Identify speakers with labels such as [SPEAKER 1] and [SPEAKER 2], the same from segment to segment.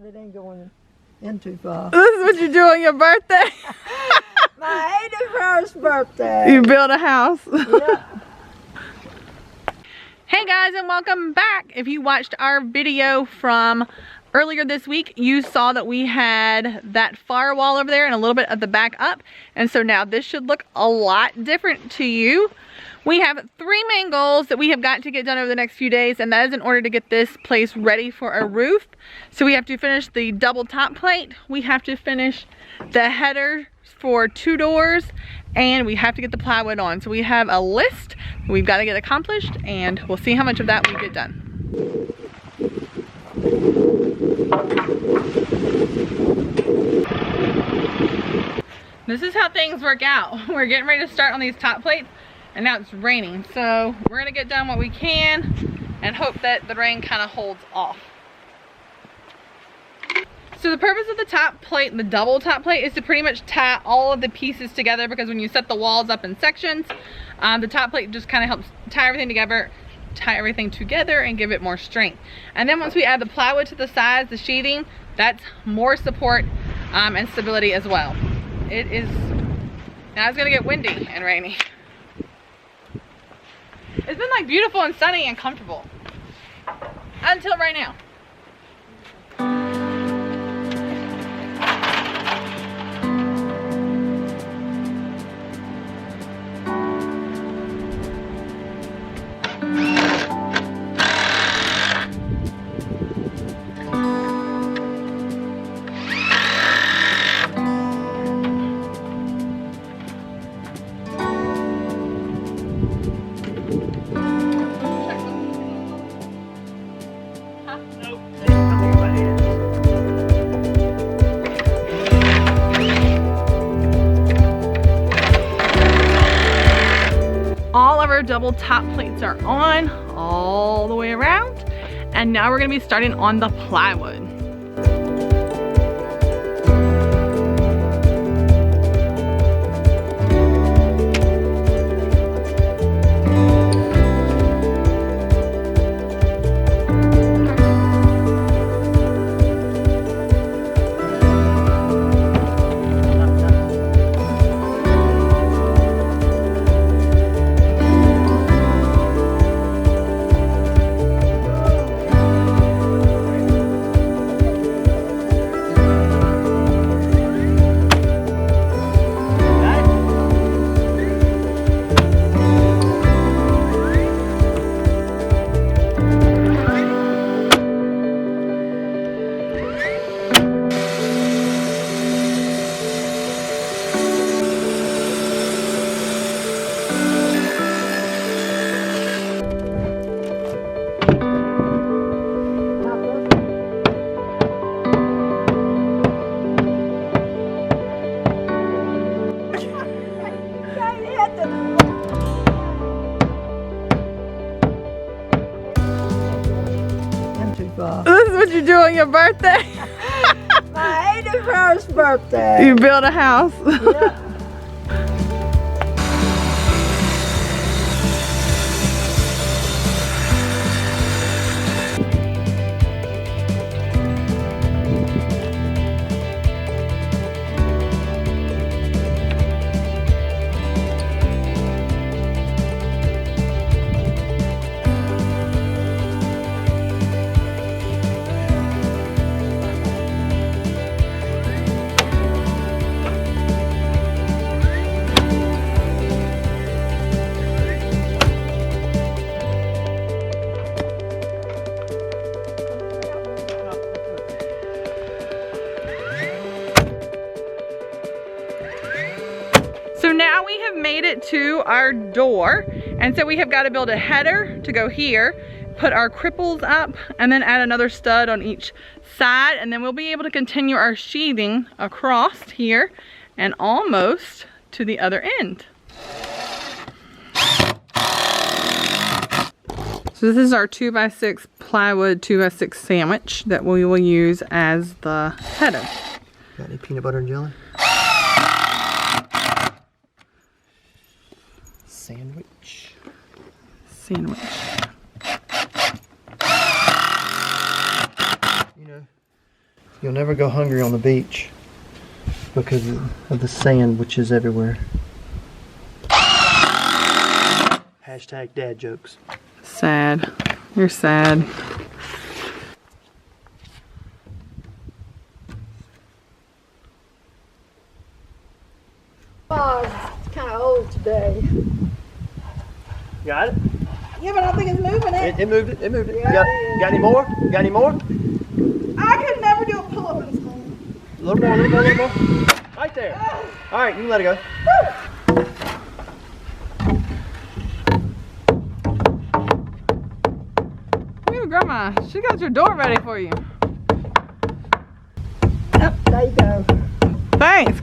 [SPEAKER 1] But it ain't going in too far.
[SPEAKER 2] This is what you do on your birthday?
[SPEAKER 1] My 81st birthday.
[SPEAKER 2] You build a house.
[SPEAKER 1] Yeah.
[SPEAKER 2] Hey guys, and welcome back. If you watched our video from earlier this week, you saw that we had that firewall over there and a little bit of the back up. And so now this should look a lot different to you. We have three main goals that we have got to get done over the next few days, and that is in order to get this place ready for a roof. So we have to finish the double top plate, we have to finish the header for 2 doors, and we have to get the plywood on. So we have a list we've got to get accomplished, and we'll see how much of that we get done. This is how things work out. We're getting ready to start on these top plates, and now it's raining. So we're gonna get done what we can and hope that the rain kind of holds off. So the purpose of the top plate, the double top plate, is to pretty much tie all of the pieces together, because when you set the walls up in sections, the top plate just kind of helps tie everything together and give it more strength. And then once we add the plywood to the sides, the sheathing, that's more support and stability as well. Now it's gonna get windy and rainy. It's been like beautiful and sunny and comfortable until right now. All of our double top plates are on all the way around, and now we're going to be starting on the plywood. This is what you do on your birthday?
[SPEAKER 1] My 81st birthday.
[SPEAKER 2] You build a house.
[SPEAKER 1] Yeah.
[SPEAKER 2] So now we have made it to our door, and so we have got to build a header to go here, put our cripples up, and then add another stud on each side, and then we'll be able to continue our sheathing across here and almost to the other end. So this is our 2x6 plywood 2x6 sandwich that we will use as the header.
[SPEAKER 3] Got any peanut butter and jelly? Sandwich.
[SPEAKER 2] Sandwich.
[SPEAKER 3] You know, You'll never go hungry on the beach because of the sand which is everywhere. Hashtag dad jokes.
[SPEAKER 2] Sad. You're sad.
[SPEAKER 1] Oh, it's kind of old today.
[SPEAKER 3] Got it?
[SPEAKER 1] Yeah, but I think it's moving it.
[SPEAKER 3] It moved it. It moved it.
[SPEAKER 1] Yeah,
[SPEAKER 3] got
[SPEAKER 1] it is.
[SPEAKER 3] any more? Got any more?
[SPEAKER 1] I could never do a pull-up in school.
[SPEAKER 3] A little more, a little more, a little more. Right there. All right, you can let it go.
[SPEAKER 2] Ooh, Grandma, she got your door ready for you.
[SPEAKER 1] Yep, there you go.
[SPEAKER 2] Thanks.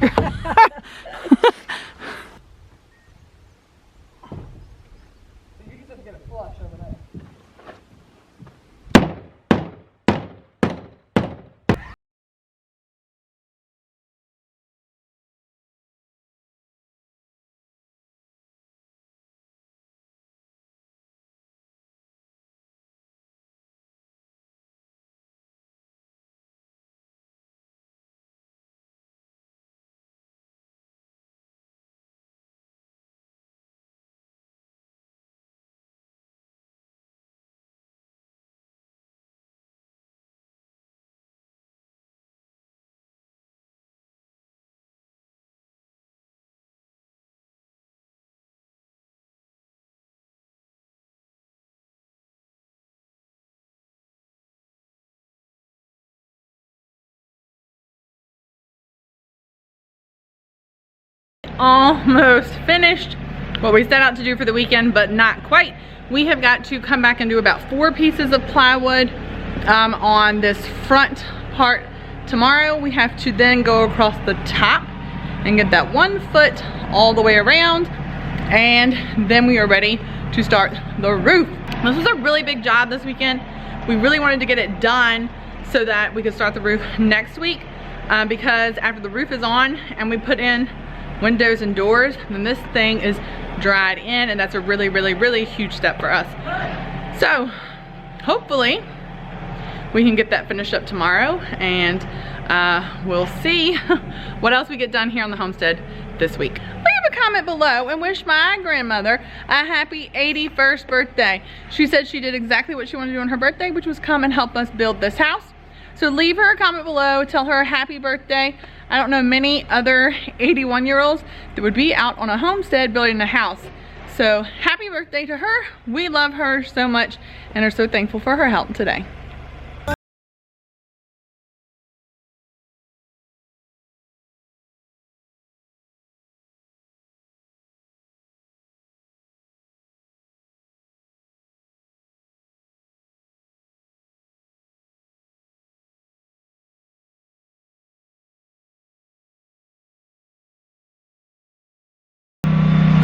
[SPEAKER 2] Almost finished what we set out to do for the weekend, but not quite. We have got to come back and do about 4 pieces of plywood on this front part tomorrow. We have to then go across the top and get that 1 foot all the way around, and then we are ready to start the roof. This was a really big job this weekend. We really wanted to get it done so that we could start the roof next week, because after the roof is on and we put in windows and doors, then this thing is dried in, and that's a really, really, really huge step for us. So hopefully we can get that finished up tomorrow, and we'll see what else we get done here on the homestead this week. Leave a comment below and wish my grandmother a happy 81st birthday. She said she did exactly what she wanted to do on her birthday, which was come and help us build this house. So leave her a comment below, tell her happy birthday. I don't know many other 81-year-olds that would be out on a homestead building a house. So happy birthday to her. We love her so much and are so thankful for her help today.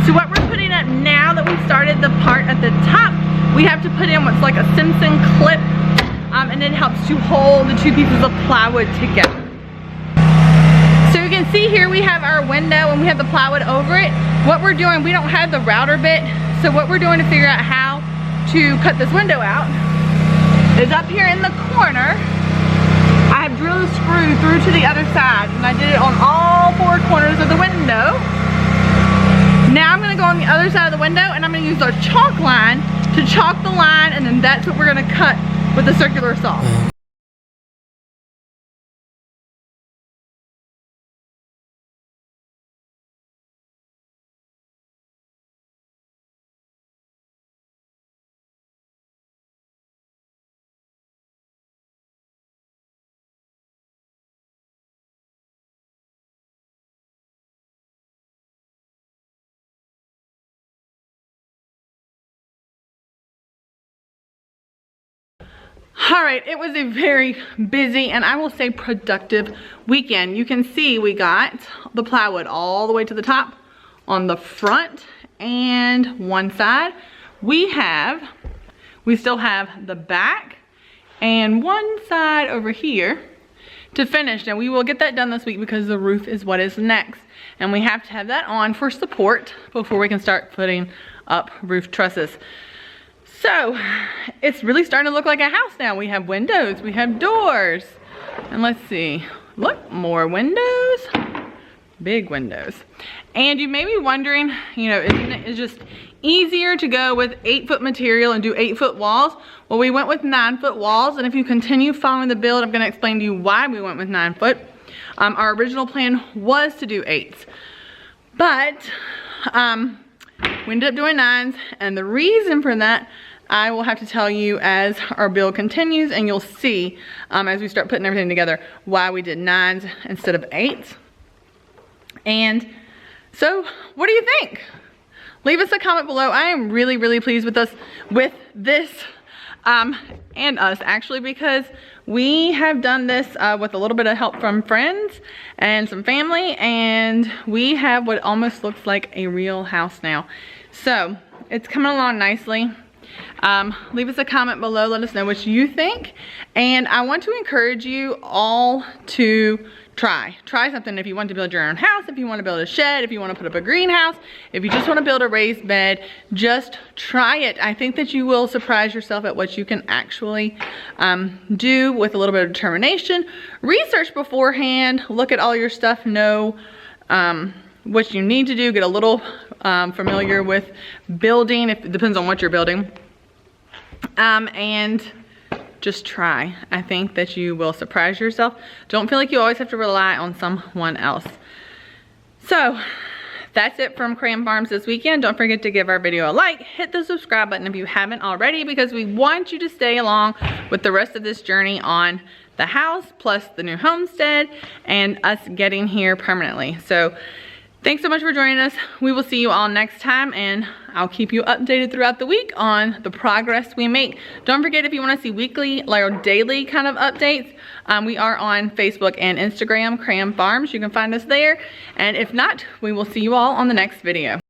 [SPEAKER 2] So what we're putting up now that we started the part at the top, we have to put in what's like a Simpson clip, and it helps to hold the 2 pieces of plywood together. So you can see here we have our window and we have the plywood over it. What we're doing, we don't have the router bit, so what we're doing to figure out how to cut this window out is up here in the corner, I have drilled a screw through to the other side, and I did it on all 4 corners of the window. Now I'm going to go on the other side of the window, and I'm going to use our chalk line to chalk the line, and then that's what we're going to cut with the circular saw. All right, it was a very busy and I will say productive weekend. You can see we got the plywood all the way to the top on the front and one side. We still have the back and one side over here to finish. Now we will get that done this week because the roof is what is next. And we have to have that on for support before we can start putting up roof trusses. So it's really starting to look like a house now. We have windows, we have doors. And let's see, look, more windows, big windows. And you may be wondering, you know, isn't it just easier to go with 8-foot material and do 8-foot walls? Well, we went with 9-foot walls, and if you continue following the build, I'm gonna explain to you why we went with 9-foot. Our original plan was to do 8s, but we ended up doing 9s, and the reason for that, I will have to tell you as our build continues, and you'll see as we start putting everything together why we did 9s instead of 8s. And so, what do you think? Leave us a comment below. I am really, really pleased with this, and us actually, because we have done this with a little bit of help from friends and some family, and we have what almost looks like a real house now. So it's coming along nicely. Leave us a comment below, let us know what you think, and I want to encourage you all to try something. If you want to build your own house, if you want to build a shed, if you want to put up a greenhouse, if you just want to build a raised bed, just try it. I think that you will surprise yourself at what you can actually do with a little bit of determination. Research beforehand, look at all your stuff, know what you need to do, get a little familiar with building, if it depends on what you're building, and just try. I think that you will surprise yourself. Don't feel like you always have to rely on someone else. So that's it from Cram Farms this weekend. Don't forget to give our video a like, hit the subscribe button if you haven't already, because we want you to stay along with the rest of this journey on the house, plus the new homestead, and us getting here permanently. So thanks so much for joining us. We will see you all next time, and I'll keep you updated throughout the week on the progress we make. Don't forget, if you want to see weekly or daily kind of updates, we are on Facebook and Instagram, Cram Farms. You can find us there. And if not, we will see you all on the next video.